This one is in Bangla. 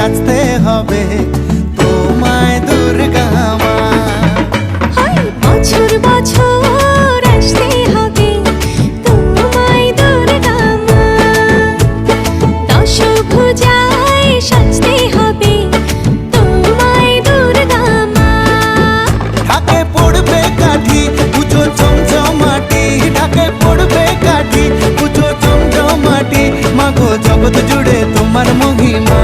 সাজতে হবে তোমায় দুর্গা মা। বছর বছর আসতে হবে তোমায় দুর্গা মা। দশভুজায় সাজতে হবে তোমায় দুর্গা মা। ঢাকে পড়বে কাঠি পুজো চমচমাটি, ঢাকে পড়বে কাঠি পুজো চমচমাটি। মাগো জগৎ জুড়ে তোমার মহিমা।